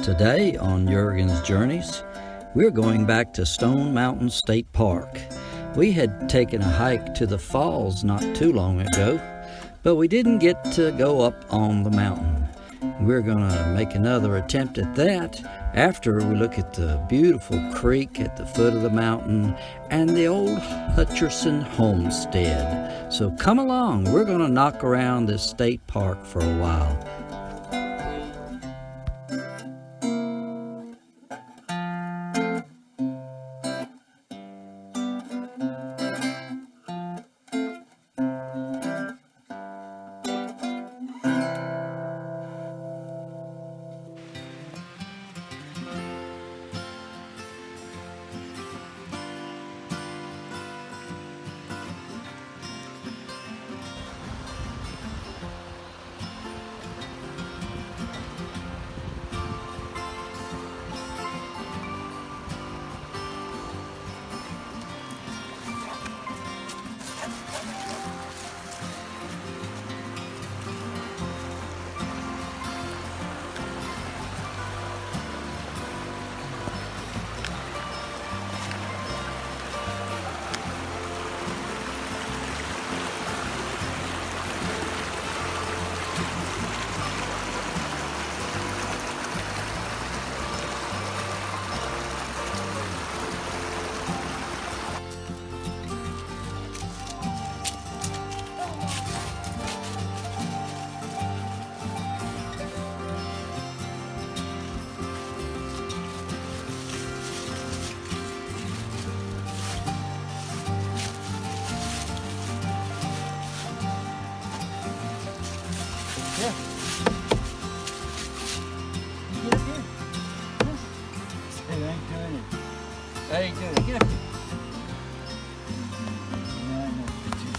Today on Jurgen's Journeys, we're going back to Stone Mountain State Park. We had taken a hike to the falls not too long ago, but we didn't get to go up on the mountain. We're going to make another attempt at that after we look at the beautiful creek at the foot of the mountain and the old Hutchinson Homestead. So come along, we're going to knock around this state park for a while. Yeah. Get up here. Hey, I ain't doing it. I ain't doing it. Get up here. Yeah, I know what to do.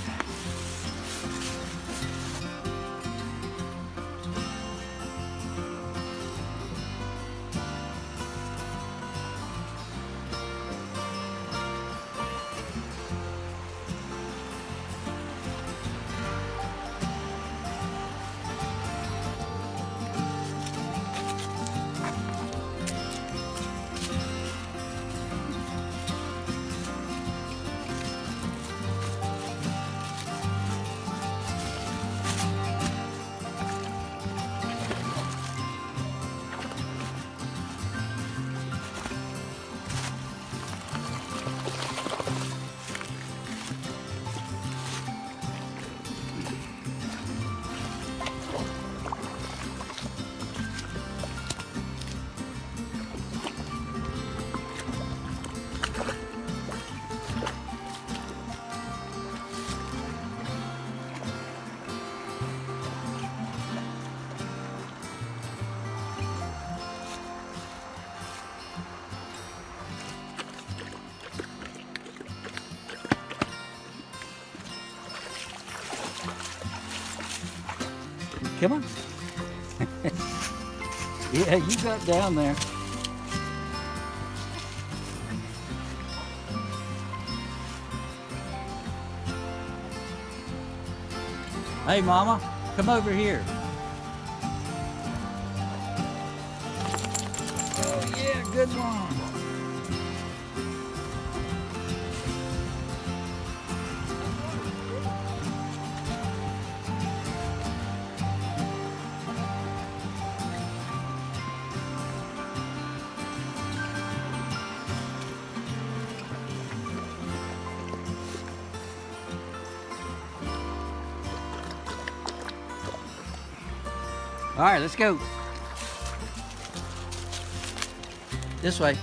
Come on. Yeah, you got down there. Hey, Mama, come over here. Oh, yeah, good one. All right, let's go. This way.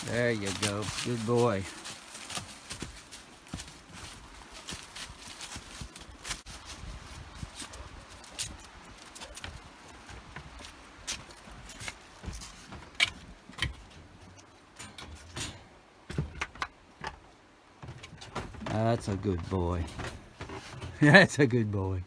There you go. Good boy. That's a good boy. That's a good boy.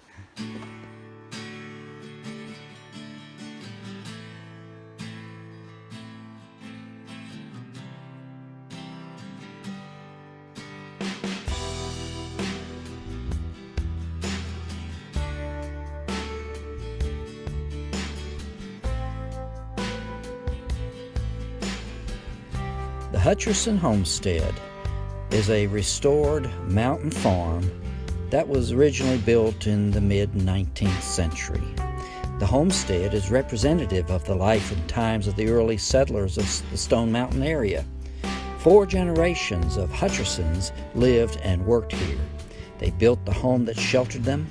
The Hutchinson Homestead is a restored mountain farm that was originally built in the mid-19th century. The homestead is representative of the life and times of the early settlers of the Stone Mountain area. 4 generations of Hutchinsons lived and worked here. They built the home that sheltered them,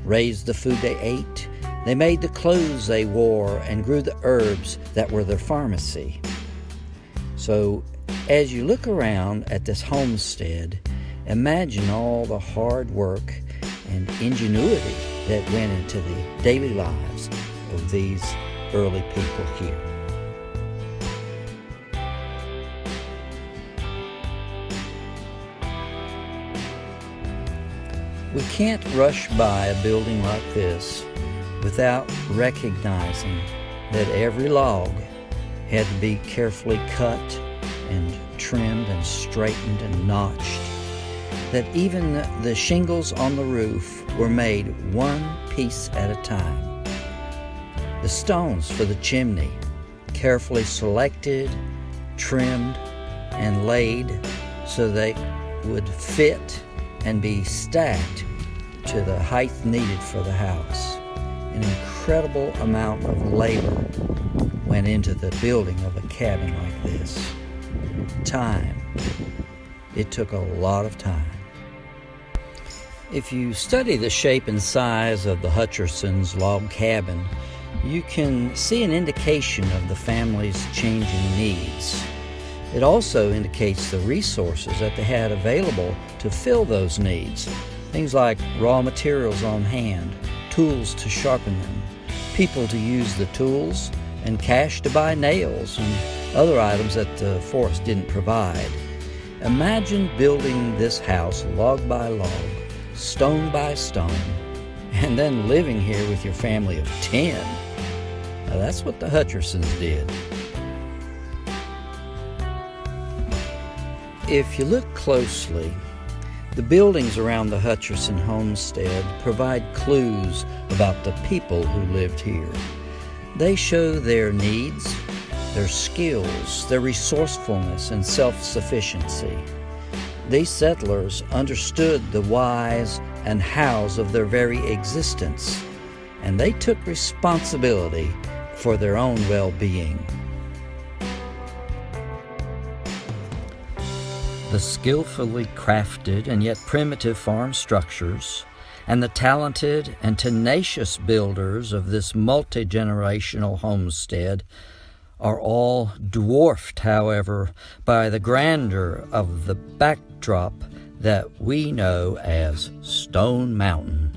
raised the food they ate, they made the clothes they wore, and grew the herbs that were their pharmacy. So, as you look around at this homestead, imagine all the hard work and ingenuity that went into the daily lives of these early people here. We can't rush by a building like this without recognizing that every log had to be carefully cut and trimmed and straightened and notched, that even the shingles on the roof were made one piece at a time. The stones for the chimney, carefully selected, trimmed, and laid so they would fit and be stacked to the height needed for the house. An incredible amount of labor went into the building of a cabin like this. Time. It took a lot of time. If you study the shape and size of the Hutchinsons' log cabin, you can see an indication of the family's changing needs. It also indicates the resources that they had available to fill those needs. Things like raw materials on hand, tools to sharpen them, people to use the tools, and cash to buy nails and other items that the forest didn't provide. Imagine building this house log by log, stone by stone, and then living here with your family of 10. Now that's what the Hutchinsons did. If you look closely, the buildings around the Hutchinson homestead provide clues about the people who lived here. They show their needs, their skills, their resourcefulness, and self-sufficiency. These settlers understood the whys and hows of their very existence, and they took responsibility for their own well-being. The skillfully crafted and yet primitive farm structures and the talented and tenacious builders of this multi-generational homestead are all dwarfed, however, by the grandeur of the backdrop that we know as Stone Mountain.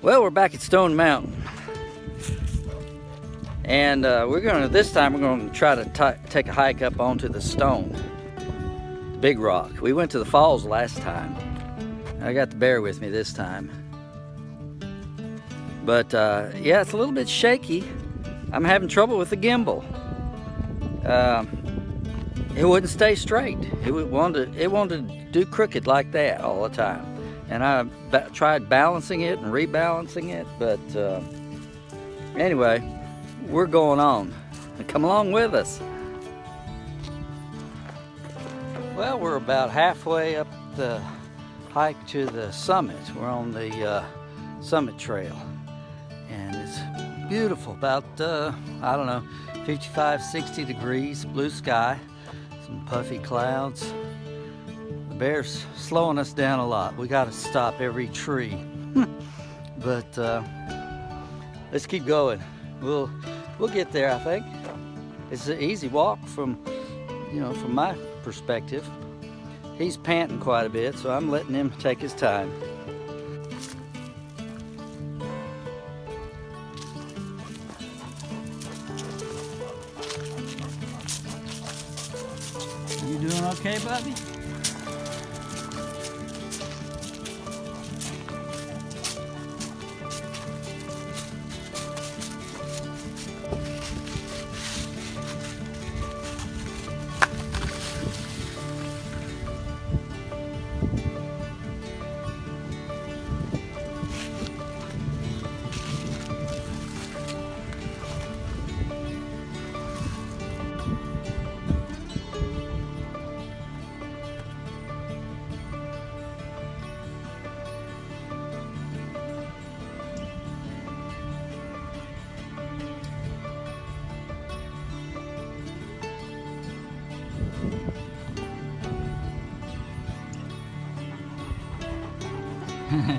Well, we're back at Stone Mountain, and this time we're going to try to take a hike up onto the stone, the big rock. We went to the falls last time. I got the bear with me this time, but yeah, it's a little bit shaky. I'm having trouble with the gimbal. It wouldn't stay straight. It wanted to do crooked like that all the time. And I tried balancing it and rebalancing it, but anyway, we're going on. Come along with us. Well, we're about halfway up the hike to the summit. We're on the summit trail, and it's beautiful. About, I don't know, 55, 60 degrees, blue sky, some puffy clouds. Bear's slowing us down a lot. We got to stop every tree. But let's keep going. We'll get there, I think. It's an easy walk from my perspective. He's panting quite a bit, so I'm letting him take his time. You doing okay, buddy?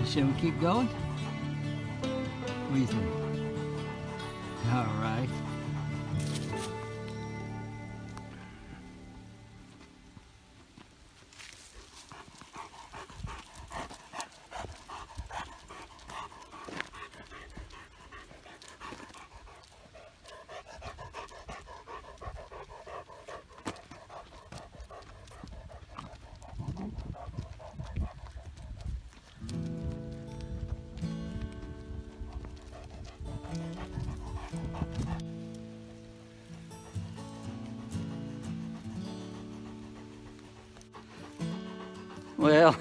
Shall we keep going? What do you think? All right. Well,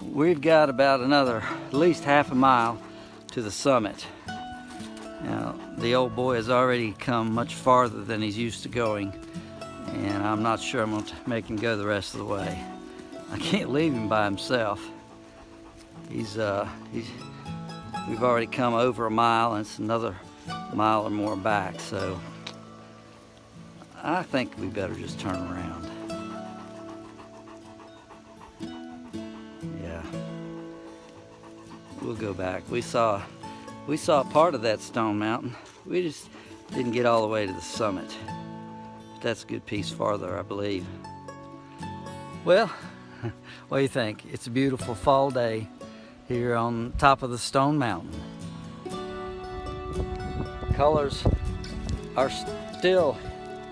we've got about another at least half a mile to the summit. Now, the old boy has already come much farther than he's used to going, and I'm not sure I'm going to make him go the rest of the way. I can't leave him by himself. We've already come over a mile, and it's another mile or more back, so I think we better just turn around. Yeah, we'll go back. We saw part of that stone mountain. We just didn't get all the way to the summit. But that's a good piece farther, I believe. Well, what do you think? It's a beautiful fall day here on top of the stone mountain. Colors are still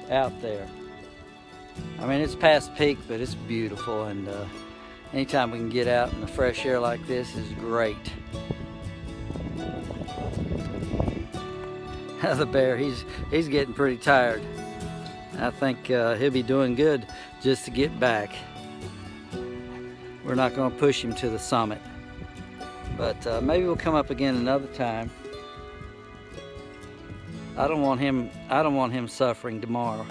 out there. I mean, it's past peak, but it's beautiful, and anytime we can get out in the fresh air like this is great. The bear, he's getting pretty tired. I think he'll be doing good just to get back. We're not going to push him to the summit, but maybe we'll come up again another time. I don't want him suffering tomorrow,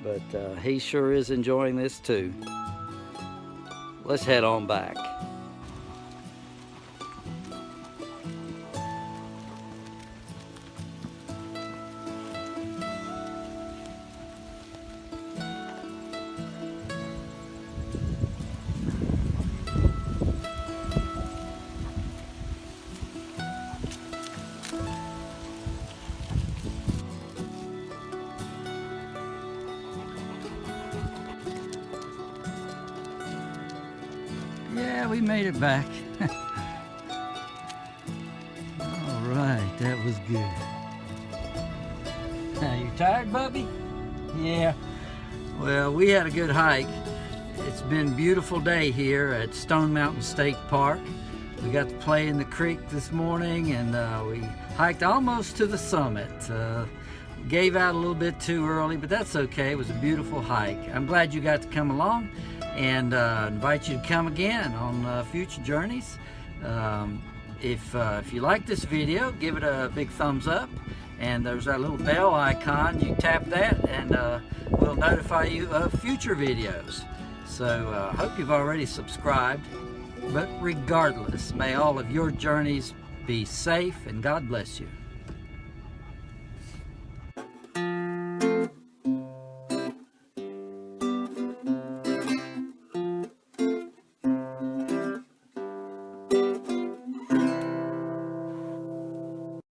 but he sure is enjoying this too. Let's head on back. Yeah, we made it back. All right, that was good. Now, you tired, Bubby? Yeah. Well, we had a good hike. It's been a beautiful day here at Stone Mountain State Park. We got to play in the creek this morning, and we hiked almost to the summit. Gave out a little bit too early, but that's okay. It was a beautiful hike. I'm glad you got to come along, and invite you to come again on future journeys. If you like this video, give it a big thumbs up, and there's that little bell icon. You tap that, and we'll notify you of future videos. So I hope you've already subscribed, but regardless, may all of your journeys be safe, and God bless you.